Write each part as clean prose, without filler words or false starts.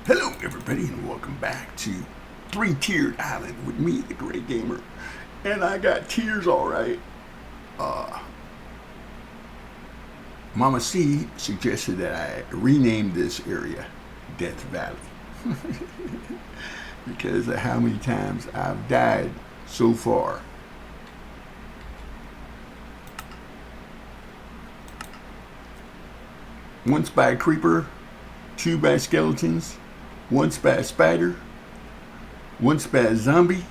Hello, everybody, and welcome back to Three Tiered Island with me, the Gray Gamer. And I got tears, all right. Uh, Mama C suggested that I rename this area Death Valley because of how many times I've died so far. Once by a creeper, two by skeletons, once by a spider, once by a zombie,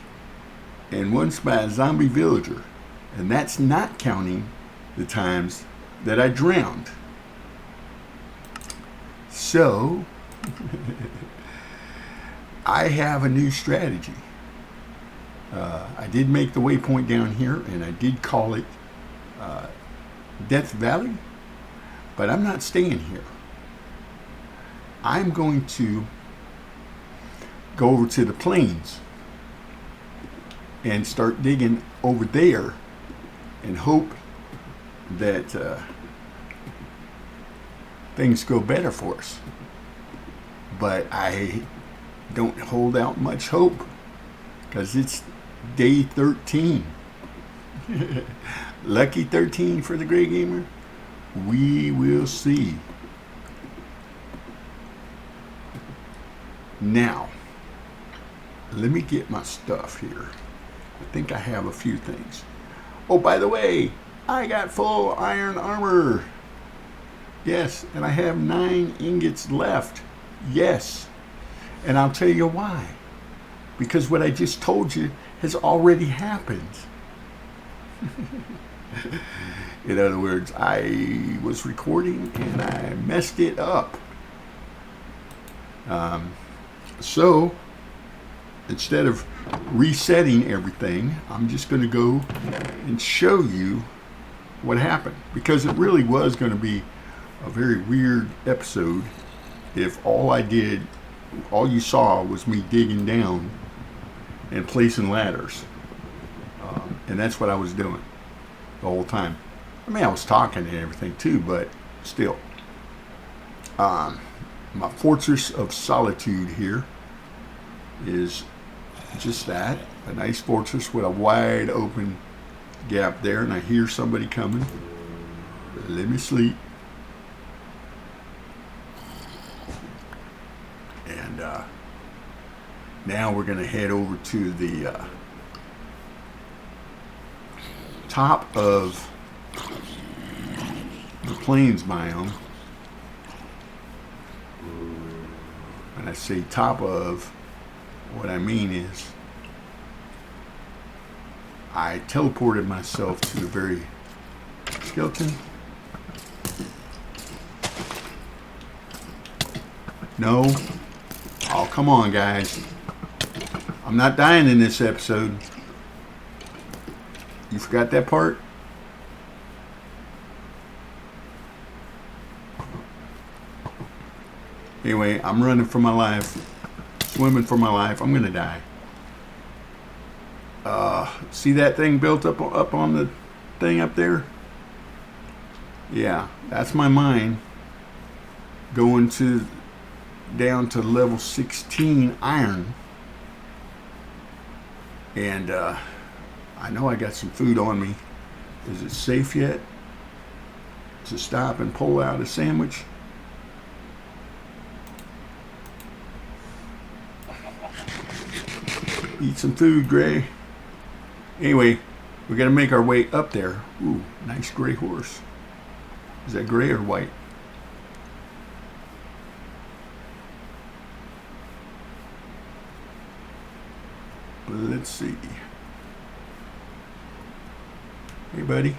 and once by a zombie villager. And that's not counting the times that I drowned. So, I have a new strategy. I did make the waypoint down here, and I did call it Death Valley, but I'm not staying here. I'm going to go over to the plains and start digging over there and hope that things go better for us. But I don't hold out much hope because it's day 13. Lucky 13 for the Gray Gamer. We will see. Now, let me get my stuff here. I think I have a few things. Oh, by the way, I got full iron armor. Yes, and I have 9 ingots left. Yes. And I'll tell you why. Because what I just told you has already happened. In other words, I was recording and I messed it up. So, instead of resetting everything, I'm just going to go and show you what happened. Because it really was going to be a very weird episode if all you saw was me digging down and placing ladders. And that's what I was doing the whole time. I mean, I was talking and everything too, but still. My Fortress of Solitude here is just that, a nice fortress with a wide open gap there, and I hear somebody coming. Let me sleep. And now we're going to head over to the top of the plains biome. When I say top of, what I mean is I teleported myself to the very skeleton. No. Oh, come on, guys. I'm not dying in this episode. You forgot that part? Anyway, I'm running for my life. Swimming for my life. I'm gonna die. See that thing built up on the thing up there? Yeah, that's my mine. Going down to level 16 iron. And I know I got some food on me. Is it safe yet to stop and pull out a sandwich? Eat some food, Gray. Anyway, we got to make our way up there. Ooh, nice gray horse. Is that gray or white? Let's see. Hey, buddy.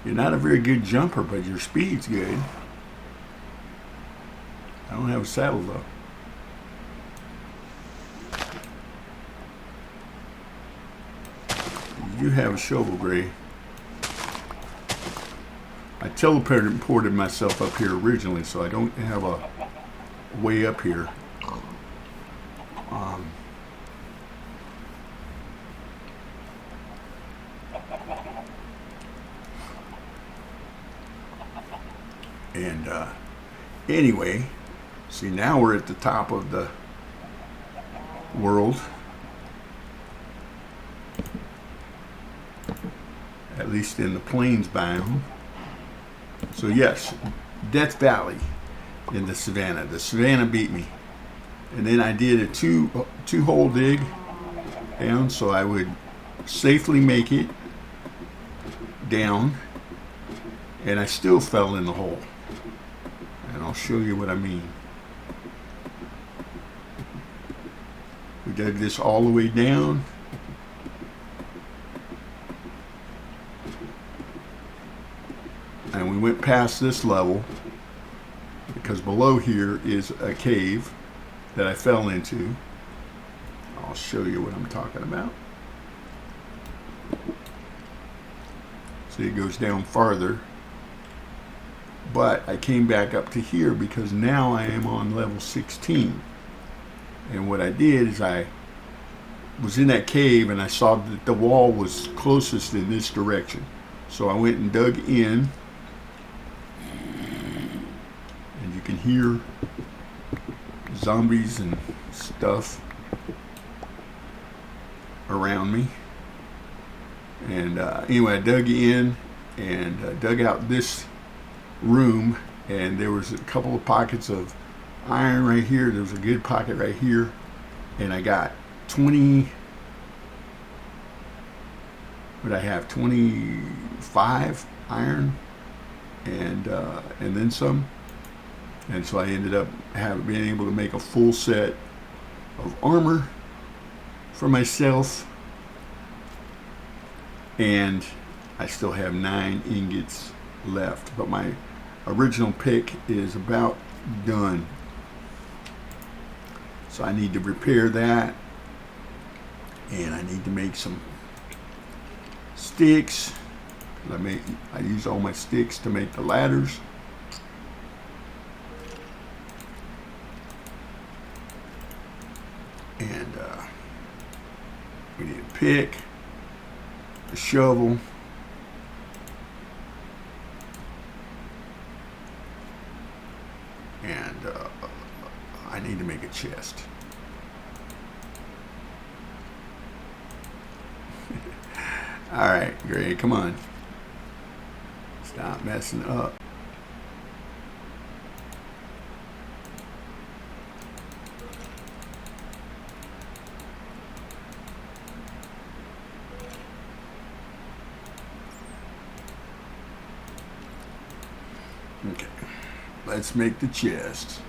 You're not a very good jumper, but your speed's good. I don't have a saddle, though. You have a shovel, Gray. I teleported myself up here originally, so I don't have a way up here. And anyway, See, now we're at the top of the world. At least in the plains biome. So yes, Death Valley in the Savannah. The Savannah beat me. And then I did a two-hole dig down so I would safely make it down. And I still fell in the hole. And I'll show you what I mean. We dug this all the way down. And we went past this level because below here is a cave that I fell into. I'll show you what I'm talking about. See, it goes down farther. But I came back up to here because now I am on level 16. And what I did is I was in that cave and I saw that the wall was closest in this direction. So I went and dug in. And you can hear zombies and stuff around me. And anyway, I dug in and dug out this room, and there was a couple of pockets of iron right here. There was a good pocket right here, and I got 20. What I have 25 iron, and then some. And so I ended up being able to make a full set of armor for myself. And I still have 9 ingots left. But my original pick is about done. So I need to repair that. And I need to make some sticks. I use all my sticks to make the ladders. And we need a pick, a shovel, and I need to make a chest. All right, Greg, come on. Stop messing up. Okay, let's make the chest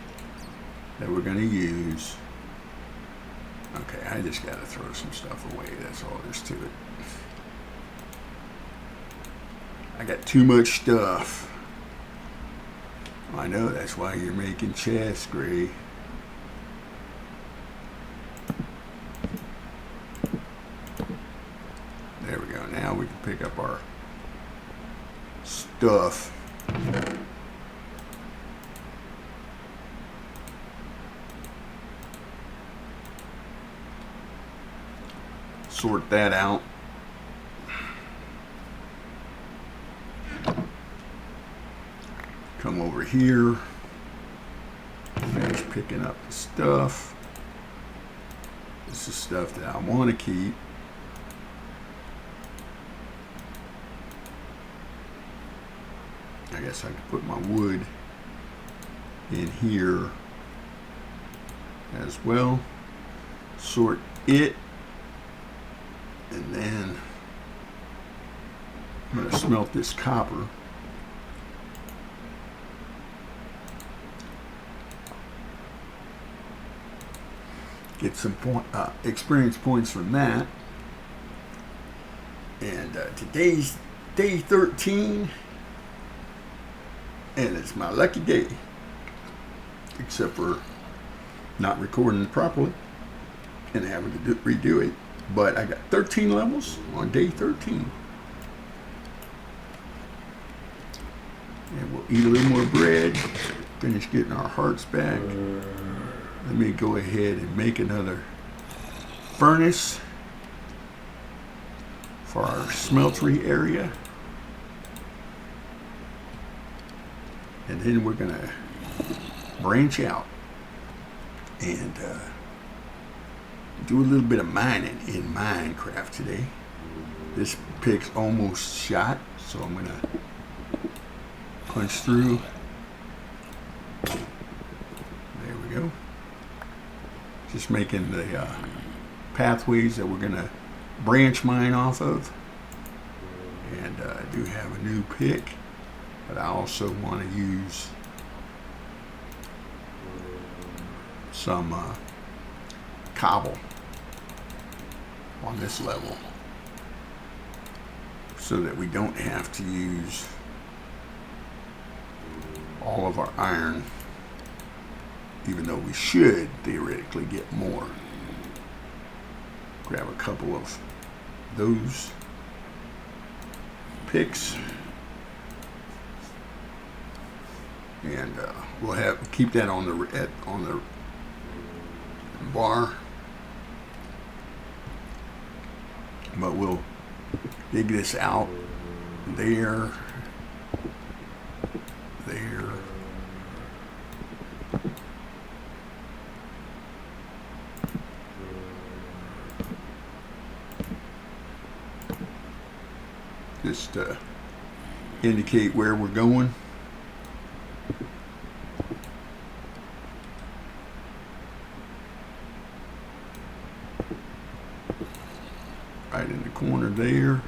that we're going to use. Okay, I just got to throw some stuff away. That's all there's to it. I got too much stuff. I know, that's why you're making chests, Gray. There we go. Now we can pick up our stuff. Sort that out. Come over here. Finish picking up the stuff. This is stuff that I want to keep. I guess I could put my wood in here as well. Sort it. And then I'm going to smelt this copper. Get some experience points from that. And today's day 13. And it's my lucky day. Except for not recording properly and having to redo it. But I got 13 levels on day 13. And we'll eat a little more bread. Finish getting our hearts back. Let me go ahead and make another furnace for our smeltery area. And then we're going to branch out. and do a little bit of mining in Minecraft today. This pig's almost shot, so I'm gonna punch through. There we go. Just making the pathways that we're gonna branch mine off of. And I do have a new pick, but I also want to use some cobble on this level so that we don't have to use all of our iron, even though we should theoretically get more. Grab a couple of those picks, and we'll keep that on the bar, but we'll dig this out there, just to indicate where we're going. Right in the corner there.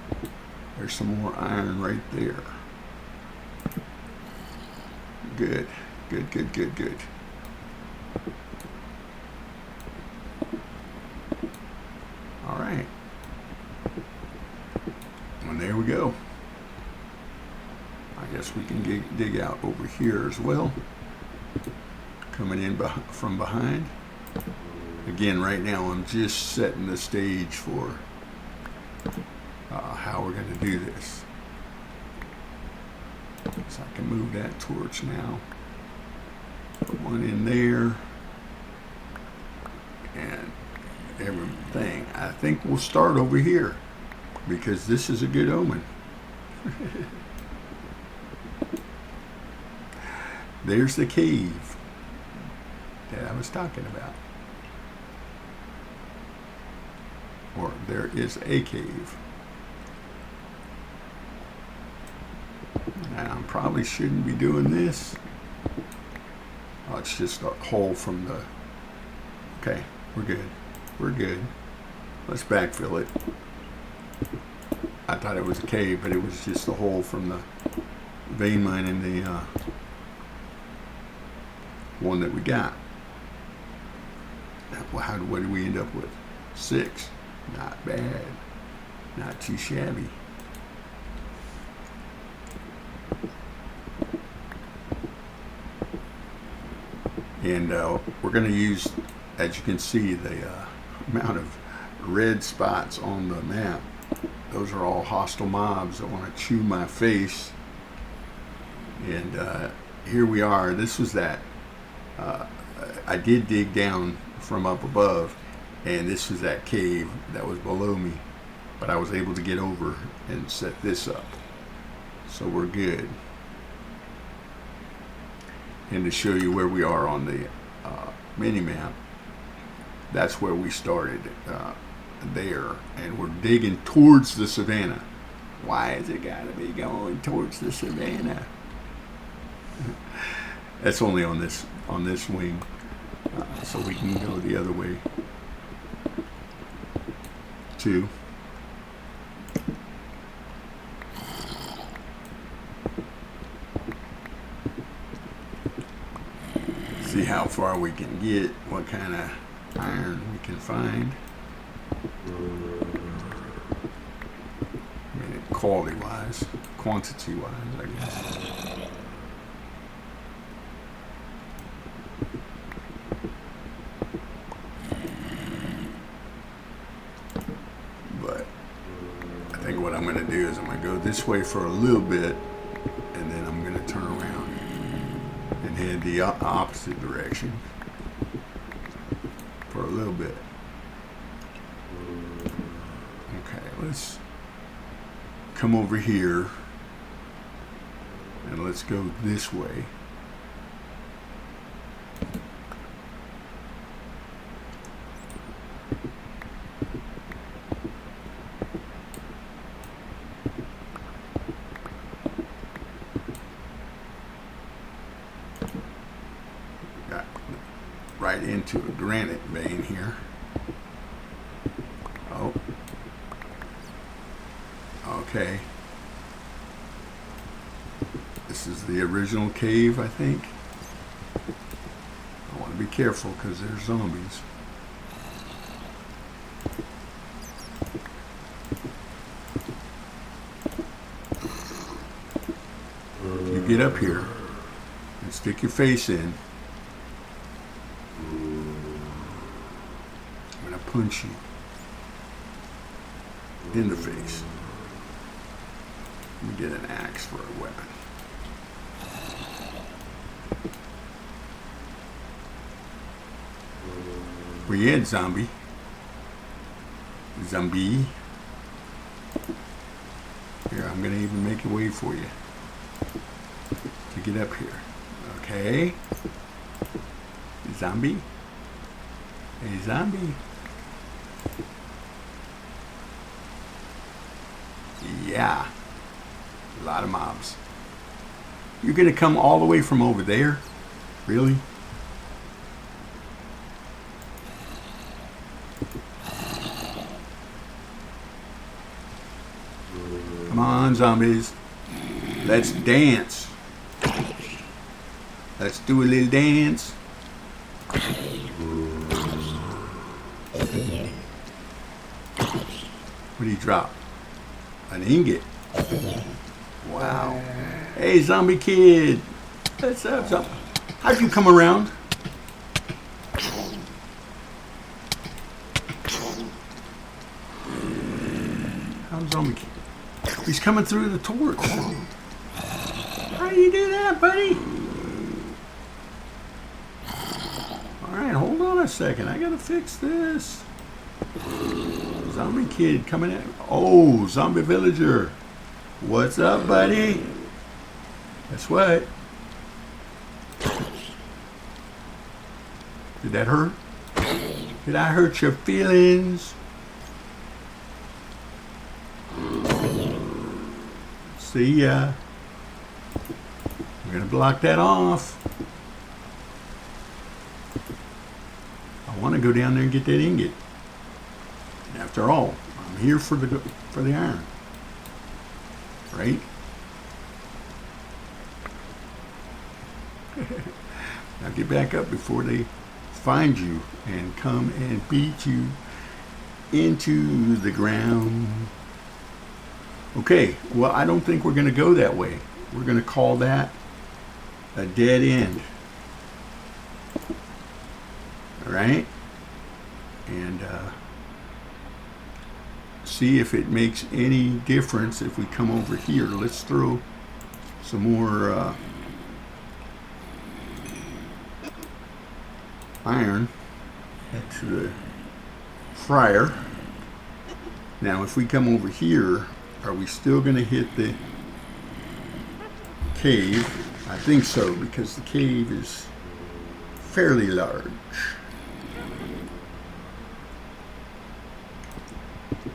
There's some more iron right there. Good, good, good, good, good. All right. And there we go. I guess we can dig out over here as well. Coming in from behind. Again, right now I'm just setting the stage for how we're going to do this. So I can move that torch now. Put one in there. And everything. I think we'll start over here, because this is a good omen. There's the cave that I was talking about. Or there is a cave. And I probably shouldn't be doing this. Oh, it's just a hole from the... Okay, we're good. We're good. Let's backfill it. I thought it was a cave, but it was just a hole from the vein mine in the one that we got. Well, what did we end up with? 6. Not bad. Not too shabby. And we're going to use, as you can see, the amount of red spots on the map. Those are all hostile mobs that want to chew my face. And here we are. This was that. I did dig down from up above, and this was that cave that was below me. But I was able to get over and set this up. So we're good. And to show you where we are on the mini-map, that's where we started there. And we're digging towards the savannah. Why has it got to be going towards the savannah? That's only on this wing, so we can go the other way too. See how far we can get, what kind of iron we can find. I mean, quality-wise, quantity-wise, I guess. But I think what I'm going to do is I'm going to go this way for a little bit, and then I'm going to turn around and head the opposite direction for a little bit. Okay, let's come over here and let's go this way. right into a granite vein here. Oh. Okay. This is the original cave, I think. I want to be careful because there's zombies. You get up here and stick your face in. I'm going to punch you in the face. Let me get an axe for a weapon. Where you at, zombie? Zombie. Here, I'm going to even make a way for you to get up here. Okay. Zombie. Hey, zombie. Yeah. A lot of mobs. You're going to come all the way from over there? Really? Come on, zombies. Let's dance. Let's do a little dance. What do you drop? An ingot. Wow. Hey, zombie kid. What's up, zombie? How'd you come around? How's zombie kid? He's coming through the torch. How do you do that, buddy? Alright, hold on a second. I gotta fix this. Zombie kid coming in. Oh, zombie villager. What's up, buddy? Guess what? Did that hurt? Did I hurt your feelings? See ya. We're gonna block that off. I want to go down there and get that ingot. After all, I'm here for the iron, right? Now get back up before they find you and come and beat you into the ground. Okay, well, I don't think we're going to go that way. We're going to call that a dead end. All right? And see if it makes any difference if we come over here. Let's throw some more iron into the fryer. Now, if we come over here, are we still going to hit the cave? I think so, because the cave is fairly large.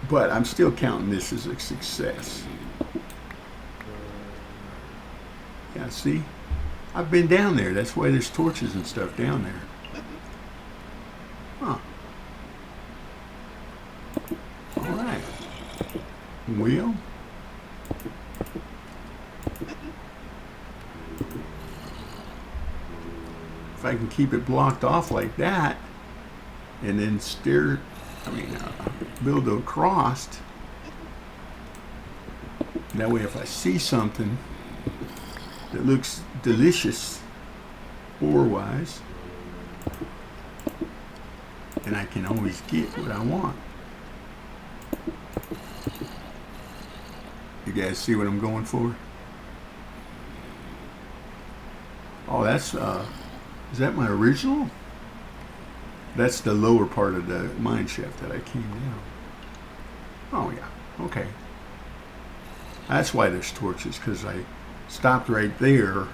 But I'm still counting this as a success. Yeah, see? I've been down there. That's why there's torches and stuff down there. Huh. All right. Well, if I can keep it blocked off like that, and then build across, that way if I see something that looks delicious ore-wise, then I can always get what I want. You guys see what I'm going for? Oh, that's, is that my original? That's the lower part of the mine shaft that I came down. Oh yeah, okay. That's why there's torches, because I stopped right there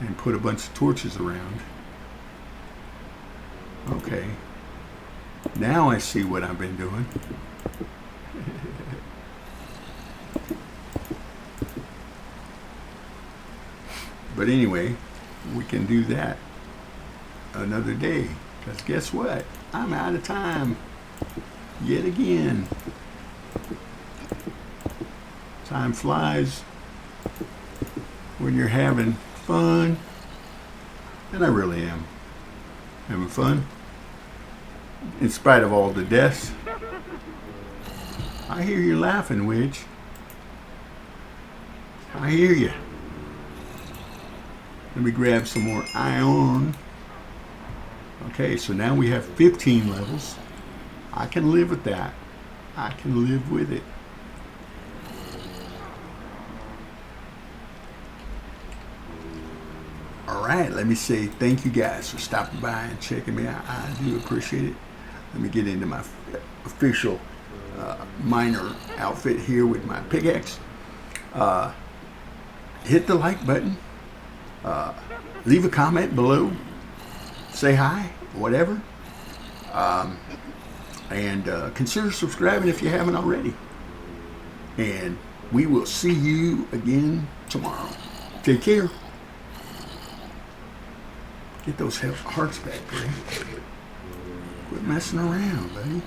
and put a bunch of torches around. Okay. Now I see what I've been doing. But anyway, we can do that another day. Because guess what? I'm out of time. Yet again. Time flies when you're having fun. And I really am having fun. In spite of all the deaths. I hear you laughing, Witch. I hear you. Let me grab some more iron. Okay, so now we have 15 levels. I can live with that. I can live with it. All right, let me say thank you guys for stopping by and checking me out. I do appreciate it. Let me get into my official miner outfit here with my pickaxe. Hit the like button. Leave a comment below. Say hi, whatever. And consider subscribing if you haven't already. And we will see you again tomorrow. Take care. Get those hearts back, buddy. Quit messing around, buddy.